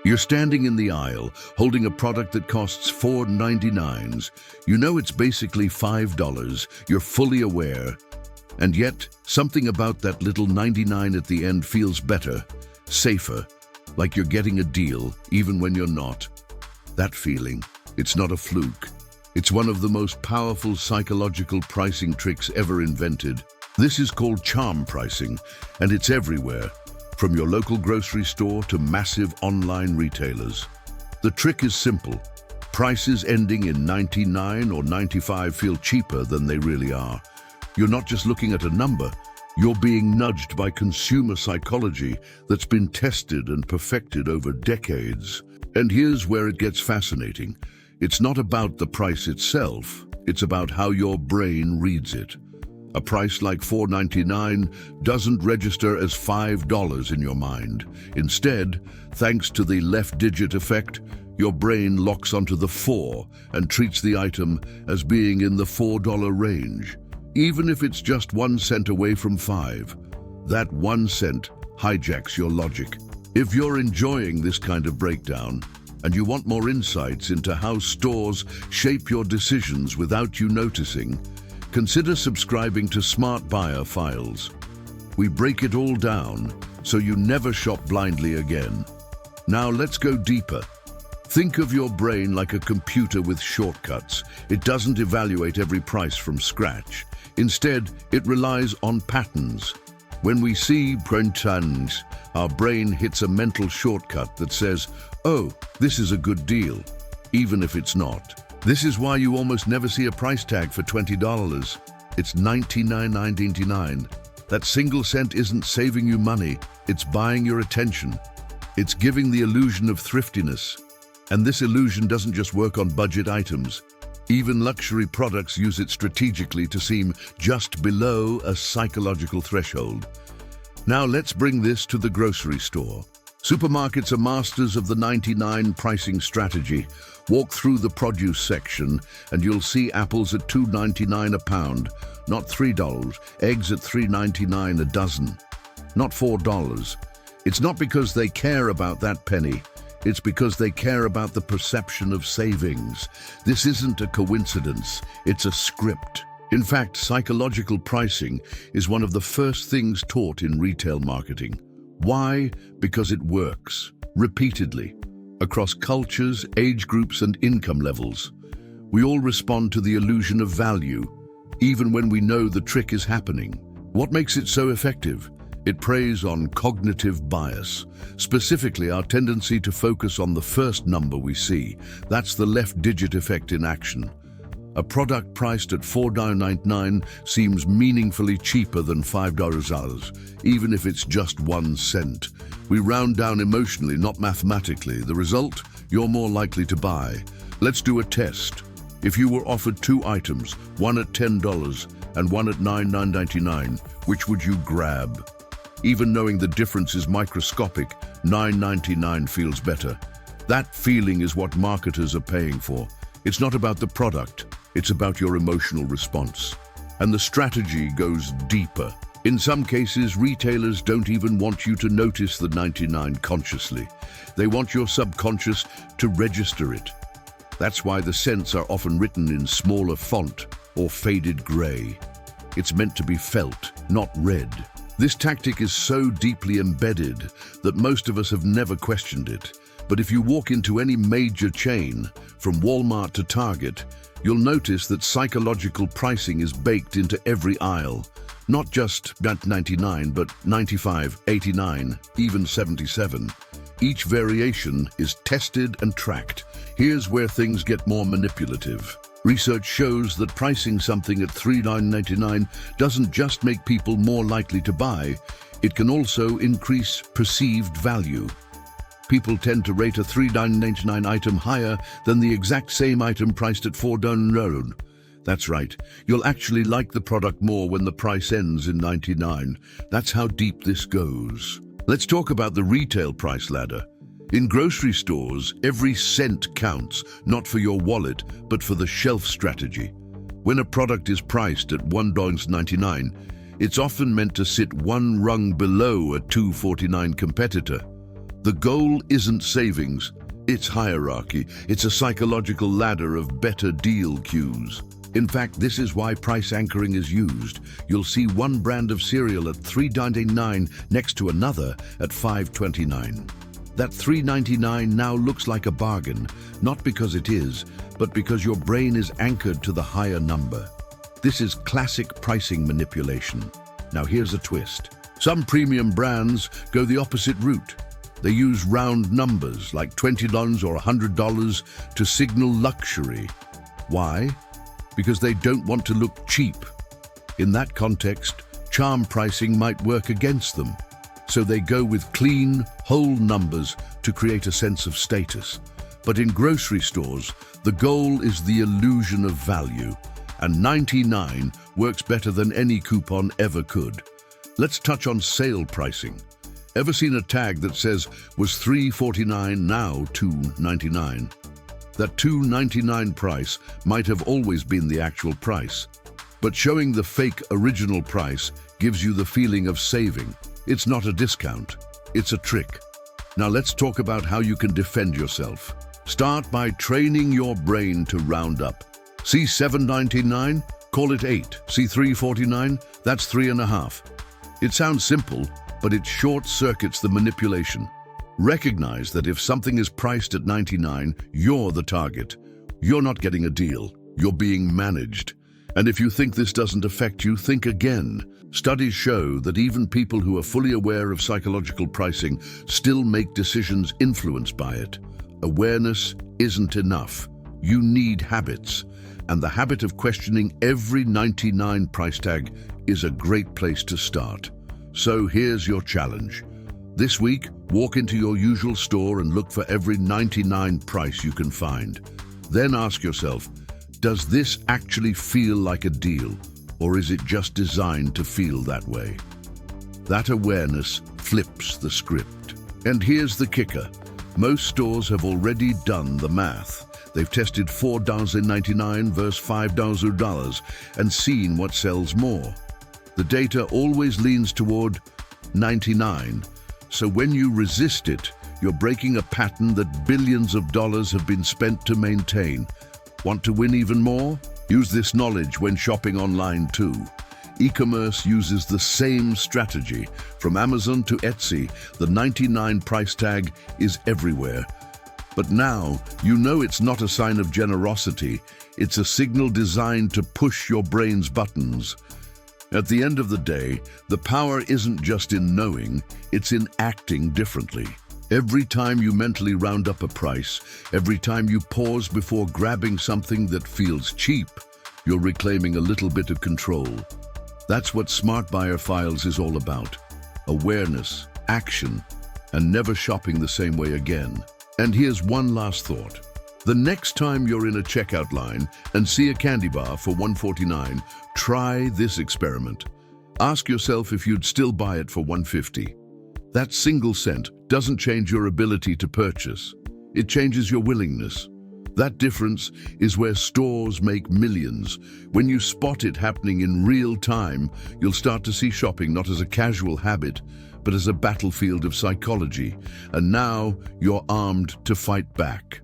You're standing in the aisle, holding a product that costs $4.99. You know it's basically $5. You're fully aware. And yet, something about that little 99 at the end feels better, safer, like you're getting a deal, even when you're not. That feeling, it's not a fluke. It's one of the most powerful psychological pricing tricks ever invented. This is called charm pricing, and it's everywhere, from your local grocery store to massive online retailers. The trick is simple. Prices ending in 99 or 95 feel cheaper than they really are. You're not just looking at a number, you're being nudged by consumer psychology that's been tested and perfected over decades. And here's where it gets fascinating. It's not about the price itself, it's about how your brain reads it. A price like $4.99 doesn't register as $5 in your mind. Instead, thanks to the left-digit effect, your brain locks onto the 4 and treats the item as being in the $4 range. Even if it's just 1 cent away from 5, that 1 cent hijacks your logic. If you're enjoying this kind of breakdown, and you want more insights into how stores shape your decisions without you noticing, consider subscribing to Smart Buyer Files. We break it all down so you never shop blindly again. Now let's go deeper. Think of your brain like a computer with shortcuts. It doesn't evaluate every price from scratch. Instead, it relies on patterns. When we see patterns, our brain hits a mental shortcut that says, "Oh, this is a good deal," even if it's not. This is why you almost never see a price tag for $20. It's $99.99. That single cent isn't saving you money, it's buying your attention. It's giving the illusion of thriftiness. And this illusion doesn't just work on budget items. Even luxury products use it strategically to seem just below a psychological threshold. Now let's bring this to the grocery store. Supermarkets are masters of the 99 pricing strategy. Walk through the produce section and you'll see apples at $2.99 a pound, not $3, eggs at $3.99 a dozen, not $4. It's not because they care about that penny. It's because they care about the perception of savings. This isn't a coincidence, it's a script. In fact, psychological pricing is one of the first things taught in retail marketing. Why? Because it works, repeatedly, across cultures, age groups, and income levels. We all respond to the illusion of value, even when we know the trick is happening. What makes it so effective? It preys on cognitive bias, specifically our tendency to focus on the first number we see. That's the left-digit effect in action. A product priced at $4.99 seems meaningfully cheaper than $5, even if it's just 1 cent. We round down emotionally, not mathematically. The result? You're more likely to buy. Let's do a test. If you were offered 2 items, one at $10 and one at $9.99, which would you grab? Even knowing the difference is microscopic, $9.99 feels better. That feeling is what marketers are paying for. It's not about the product, it's about your emotional response. And the strategy goes deeper. In some cases, retailers don't even want you to notice the 99 consciously. They want your subconscious to register it. That's why the cents are often written in smaller font or faded gray. It's meant to be felt, not read. This tactic is so deeply embedded that most of us have never questioned it. But if you walk into any major chain, from Walmart to Target, you'll notice that psychological pricing is baked into every aisle. Not just $99, but $95, $89, even $77. Each variation is tested and tracked. Here's where things get more manipulative. Research shows that pricing something at $3.99 doesn't just make people more likely to buy, it can also increase perceived value. People tend to rate a $3.99 item higher than the exact same item priced at $4. That's right, you'll actually like the product more when the price ends in 99. That's how deep this goes. Let's talk about the retail price ladder. In grocery stores, every cent counts, not for your wallet, but for the shelf strategy. When a product is priced at $1.99, it's often meant to sit one rung below a $2.49 competitor. The goal isn't savings, it's hierarchy. It's a psychological ladder of better deal cues. In fact, this is why price anchoring is used. You'll see one brand of cereal at $3.99 next to another at $5.29. That $3.99 now looks like a bargain, not because it is, but because your brain is anchored to the higher number. This is classic pricing manipulation. Now here's a twist. Some premium brands go the opposite route. They use round numbers like $20 or $100 to signal luxury. Why? Because they don't want to look cheap. In that context, charm pricing might work against them. So they go with clean, whole numbers to create a sense of status. But in grocery stores, the goal is the illusion of value, and 99 works better than any coupon ever could. Let's touch on sale pricing. Ever seen a tag that says was $3.49, now $2.99? That $2.99 price might have always been the actual price, but showing the fake original price gives you the feeling of saving. It's not a discount, it's a trick. Now let's talk about how you can defend yourself. Start by training your brain to round up. See $7.99? Call it 8. See $3.49? That's 3.5. It sounds simple, but it short-circuits the manipulation. Recognize that if something is priced at 99, you're the target. You're not getting a deal, you're being managed. And if you think this doesn't affect you, think again. Studies show that even people who are fully aware of psychological pricing still make decisions influenced by it. Awareness isn't enough. You need habits. And the habit of questioning every 99 price tag is a great place to start. So here's your challenge. This week, walk into your usual store and look for every 99 price you can find. Then ask yourself, does this actually feel like a deal, or is it just designed to feel that way? That awareness flips the script. And here's the kicker. Most stores have already done the math. They've tested $4.99 versus $5 and seen what sells more. The data always leans toward 99. So when you resist it, you're breaking a pattern that billions of dollars have been spent to maintain. Want to win even more? Use this knowledge when shopping online too. E-commerce uses the same strategy. From Amazon to Etsy, the 99 price tag is everywhere. But now, you know it's not a sign of generosity. It's a signal designed to push your brain's buttons. At the end of the day, the power isn't just in knowing, it's in acting differently. Every time you mentally round up a price, every time you pause before grabbing something that feels cheap, you're reclaiming a little bit of control. That's what Smart Buyer Files is all about. Awareness, action, and never shopping the same way again. And here's one last thought. The next time you're in a checkout line and see a candy bar for $1.49, try this experiment. Ask yourself if you'd still buy it for $1.50. That single cent doesn't change your ability to purchase. It changes your willingness. That difference is where stores make millions. When you spot it happening in real time, you'll start to see shopping not as a casual habit, but as a battlefield of psychology. And now you're armed to fight back.